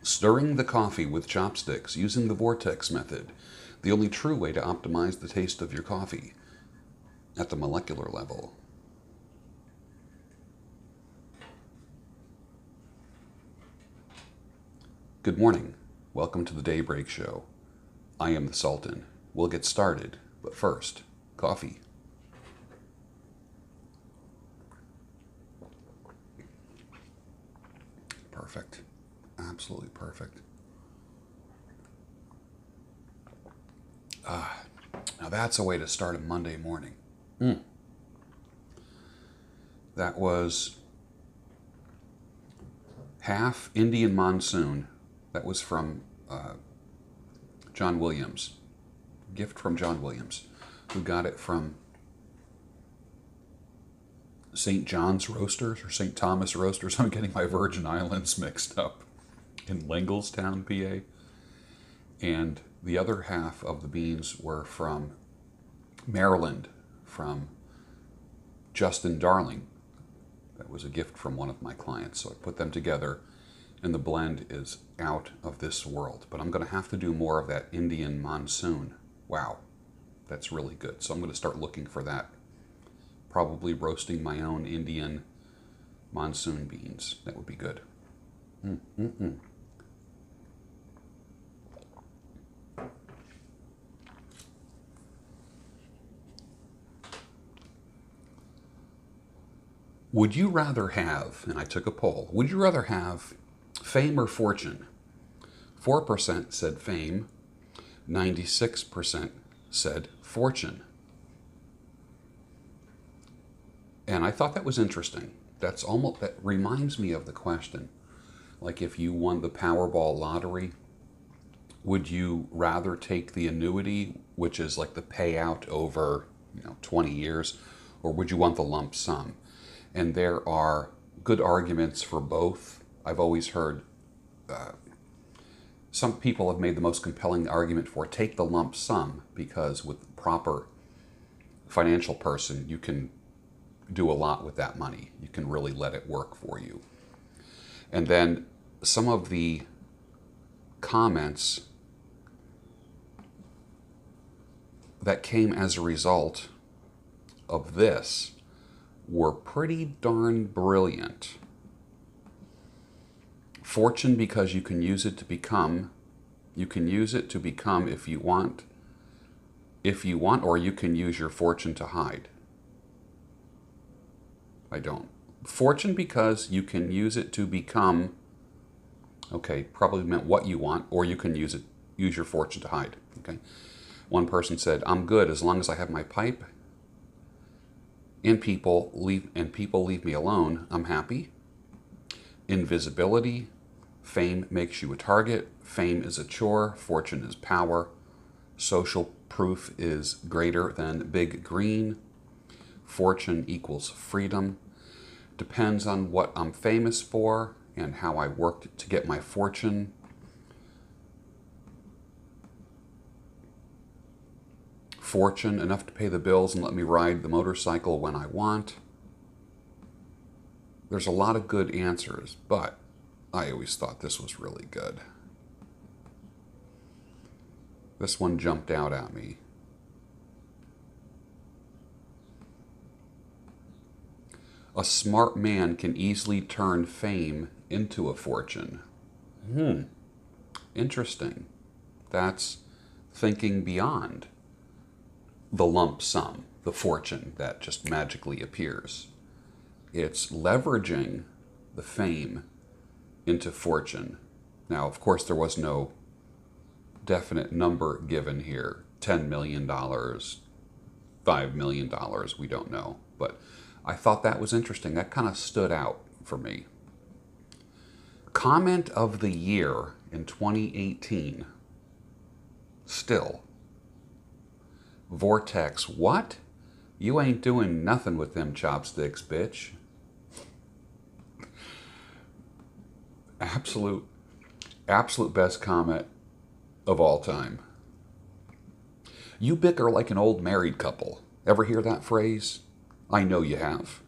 Stirring the coffee with chopsticks using the vortex method, the only true way to optimize the taste of your coffee at the molecular level. Good morning. Welcome to the Daybreak Show. I am the Sultan. We'll get started, but first, coffee. Perfect. Absolutely perfect. Now that's a way to start a Monday morning. That was half Indian Monsoon. That was from John Williams. Gift from John Williams, who got it from St. John's Roasters or St. Thomas Roasters. I'm getting my Virgin Islands mixed up. In Lingelstown, PA. And the other half of the beans were from Maryland, from Justin Darling. That was a gift from one of my clients. So I put them together, and the blend is out of this world. But I'm going to have to do more of that Indian Monsoon. Wow, that's really good. So I'm going to start looking for that. Probably roasting my own Indian Monsoon beans. That would be good. Would you rather have, and I took a poll, would you rather have fame or fortune? 4% said fame, 96% said fortune. And I thought that was interesting. That reminds me of the question. Like if you won the Powerball lottery, would you rather take the annuity, which is like the payout over 20 years, or would you want the lump sum? And there are good arguments for both. I've always heard some people have made the most compelling argument for take the lump sum, because with the proper financial person, you can do a lot with that money. You can really let it work for you. And then some of the comments that came as a result of this were pretty darn brilliant. Fortune, because you can use it to become if you want, or you can use your fortune to hide. I don't. Fortune, because you can use it to become, okay, probably meant what you want, or you can use your fortune to hide. Okay. One person said, I'm good as long as I have my pipe and people leave me alone, I'm happy. Invisibility. Fame makes you a target. Fame is a chore. Fortune is power. Social proof is greater than big green. Fortune equals freedom. Depends on what I'm famous for and how I worked to get my fortune. Fortune, enough to pay the bills and let me ride the motorcycle when I want. There's a lot of good answers, but I always thought this was really good. This one jumped out at me. A smart man can easily turn fame into a fortune. Interesting. That's thinking beyond the lump sum, the fortune that just magically appears. It's leveraging the fame into fortune. Now, of course, there was no definite number given here. $10 million, $5 million, we don't know. But I thought that was interesting. That kind of stood out for me. Comment of the year in 2018. Still. Vortex, what? You ain't doing nothing with them chopsticks, bitch. Absolute best comment of all time. You bicker like an old married couple. Ever hear that phrase? I know you have.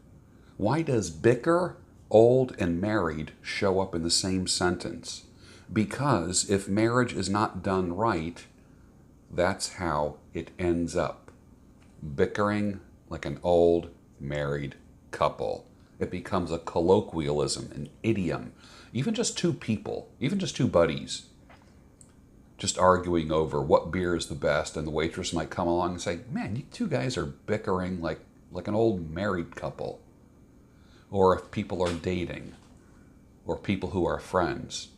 Why does bicker, old, and married show up in the same sentence? Because if marriage is not done right, that's how it ends up. Bickering like an old married couple. It becomes a colloquialism, an idiom. Even just two people, even just two buddies, just arguing over what beer is the best, and the waitress might come along and say, man, you two guys are bickering like an old married couple. Or if people are dating, or people who are friends.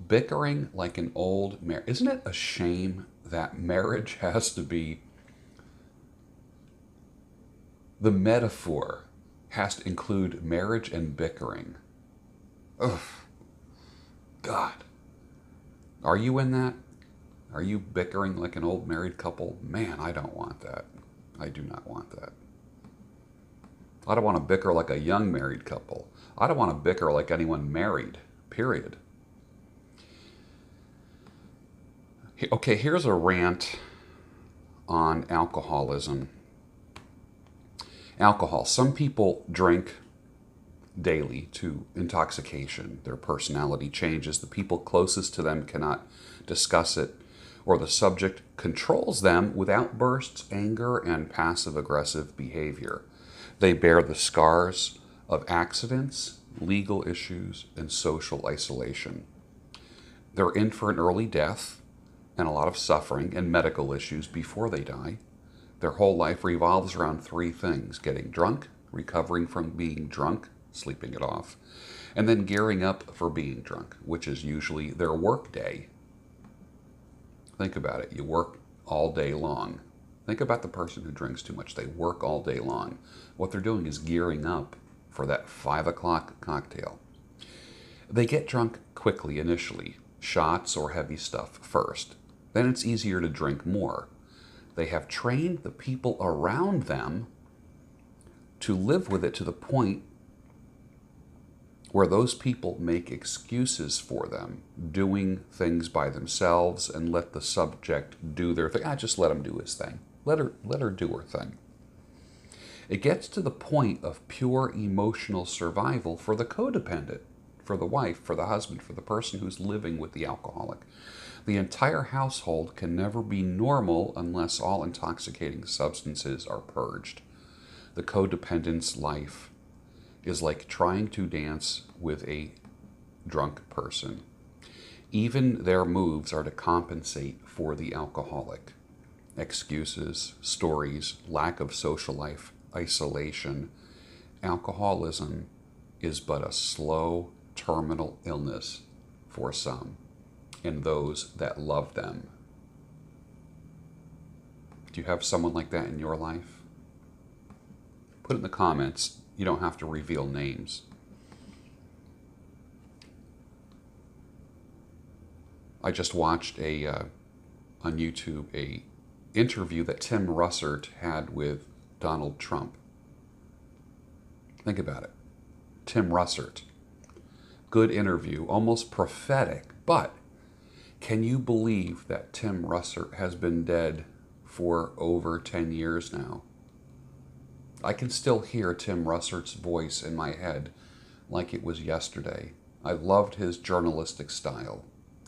Bickering like an old marriage. Isn't it a shame that marriage has to be, the metaphor has to include marriage and bickering? Ugh. God. Are you in that? Are you bickering like an old married couple? Man, I don't want that. I do not want that. I don't want to bicker like a young married couple. I don't want to bicker like anyone married, period. Okay, here's a rant on alcoholism. Alcohol. Some people drink daily to intoxication. Their personality changes. The people closest to them cannot discuss it, or the subject controls them with outbursts, anger, and passive-aggressive behavior. They bear the scars of accidents, legal issues, and social isolation. They're in for an early death and a lot of suffering and medical issues before they die. Their whole life revolves around three things: getting drunk, recovering from being drunk, sleeping it off, and then gearing up for being drunk, which is usually their work day. Think about it. You work all day long. Think about the person who drinks too much. They work all day long. What they're doing is gearing up for that 5 o'clock cocktail. They get drunk quickly initially, shots or heavy stuff first. Then it's easier to drink more. They have trained the people around them to live with it to the point where those people make excuses for them, doing things by themselves, and let the subject do their thing. Just let him do his thing. Let her do her thing. It gets to the point of pure emotional survival for the codependent, for the wife, for the husband, for the person who's living with the alcoholic. The entire household can never be normal unless all intoxicating substances are purged. The codependent's life is like trying to dance with a drunk person. Even their moves are to compensate for the alcoholic. Excuses, stories, lack of social life, isolation. Alcoholism is but a slow, terminal illness for some and those that love them. Do you have someone like that in your life? Put it in the comments. You don't have to reveal names. I just watched on YouTube a interview that Tim Russert had with Donald Trump. Think about it. Tim Russert. Good interview, almost prophetic, but can you believe that Tim Russert has been dead for over 10 years now? I can still hear Tim Russert's voice in my head like it was yesterday. I loved his journalistic style.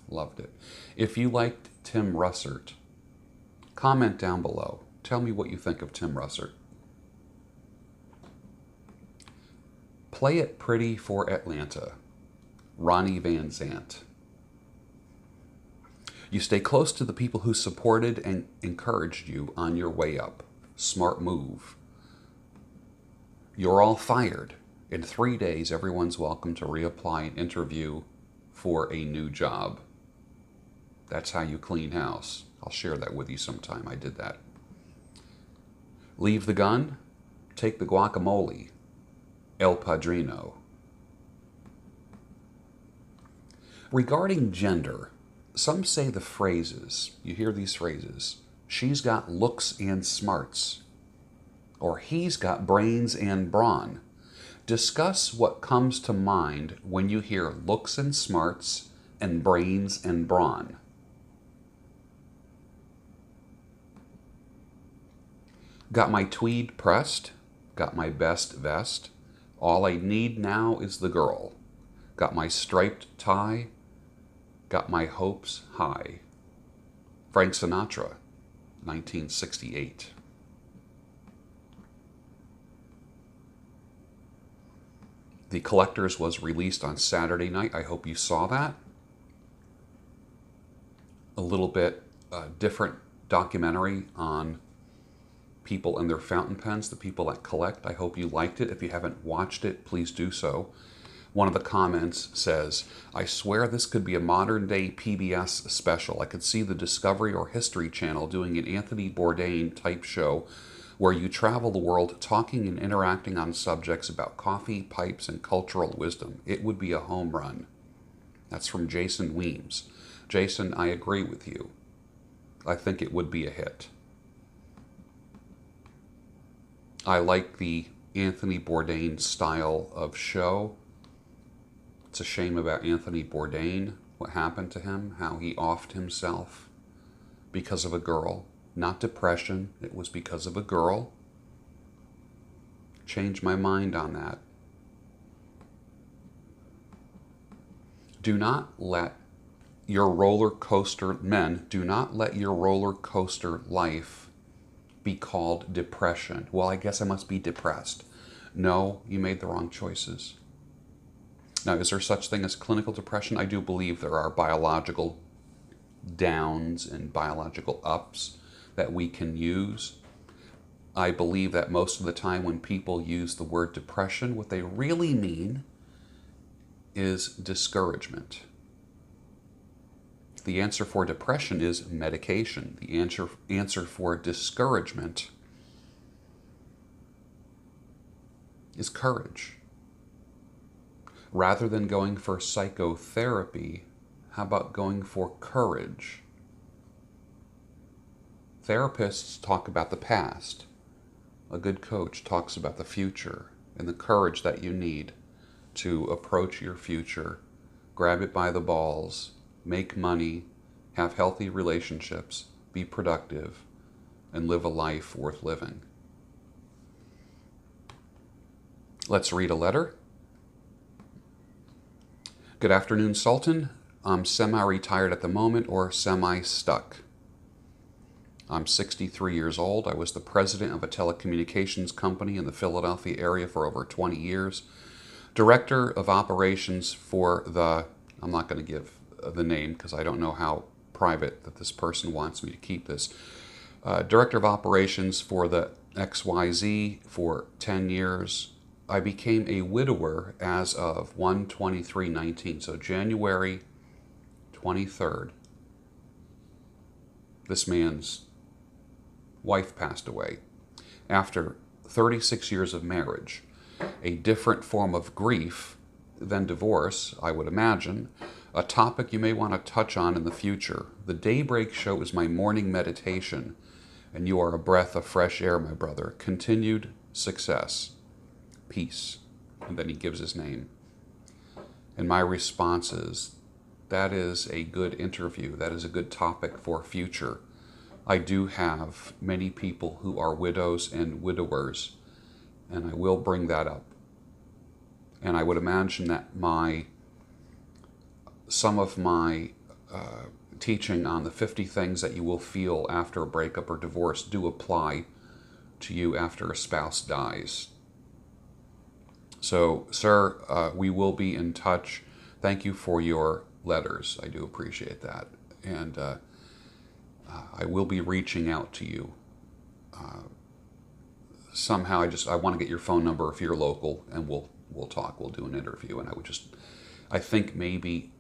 Loved it. If you liked Tim Russert, comment down below. Tell me what you think of Tim Russert. Play it pretty for Atlanta. Ronnie Van Zant. You stay close to the people who supported and encouraged you on your way up. Smart move. You're all fired. In 3 days, everyone's welcome to reapply and interview for a new job. That's how you clean house. I'll share that with you sometime. I did that. Leave the gun. Take the guacamole. El Padrino. Regarding gender, some say the phrases, you hear these phrases, she's got looks and smarts, or he's got brains and brawn. Discuss what comes to mind when you hear looks and smarts and brains and brawn. Got my tweed pressed, got my best vest. All I need now is the girl. Got my striped tie, got my hopes high. Frank Sinatra, 1968. The Collectors was released on Saturday night. I hope you saw that. A little bit different documentary on people and their fountain pens, the people that collect. I hope you liked it. If you haven't watched it, please do so. One of the comments says, I swear this could be a modern day PBS special. I could see the Discovery or History Channel doing an Anthony Bourdain type show where you travel the world talking and interacting on subjects about coffee, pipes, and cultural wisdom. It would be a home run. That's from Jason Weems. Jason, I agree with you. I think it would be a hit. I like the Anthony Bourdain style of show. It's a shame about Anthony Bourdain, what happened to him, how he offed himself because of a girl. Not depression, it was because of a girl. Changed my mind on that. Do not let your roller coaster, men, do not let your roller coaster life be called depression. Well, I guess I must be depressed. No, you made the wrong choices. Now, is there such thing as clinical depression? I do believe there are biological downs and biological ups that we can use. I believe that most of the time when people use the word depression, what they really mean is discouragement. The answer for depression is medication. The answer for discouragement is courage. Rather than going for psychotherapy, how about going for courage? Therapists talk about the past. A good coach talks about the future and the courage that you need to approach your future, grab it by the balls, make money, have healthy relationships, be productive, and live a life worth living. Let's read a letter. Good afternoon, Sultan. I'm semi-retired at the moment or semi-stuck. I'm 63 years old. I was the president of a telecommunications company in the Philadelphia area for over 20 years. Director of operations for the, I'm not going to give the name because I don't know how private that this person wants me to keep this. Director of operations for the XYZ for 10 years. I became a widower as of 1/23/19, so January 23rd. This man's wife passed away after 36 years of marriage. A different form of grief than divorce, I would imagine. A topic you may want to touch on in the future. The Daybreak Show is my morning meditation, and you are a breath of fresh air, my brother. Continued success. Peace. And then he gives his name. And my response is, that is a good interview. That is a good topic for future. I do have many people who are widows and widowers, and I will bring that up. And I would imagine that some of my teaching on the 50 things that you will feel after a breakup or divorce do apply to you after a spouse dies. So, sir, we will be in touch. Thank you for your letters. I do appreciate that. And I will be reaching out to you. Somehow I want to get your phone number if you're local, and we'll talk. We'll do an interview. And I think maybe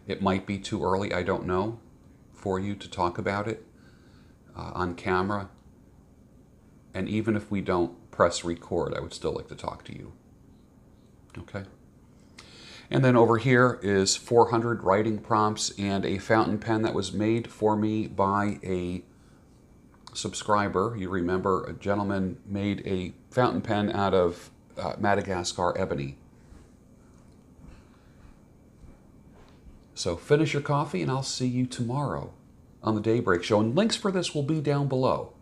it might be too early, I don't know, for you to talk about it on camera. And even if we don't press record, I would still like to talk to you. Okay? And then over here is 400 writing prompts and a fountain pen that was made for me by a subscriber. You remember a gentleman made a fountain pen out of Madagascar ebony. So finish your coffee and I'll see you tomorrow on the Daybreak Show. And links for this will be down below.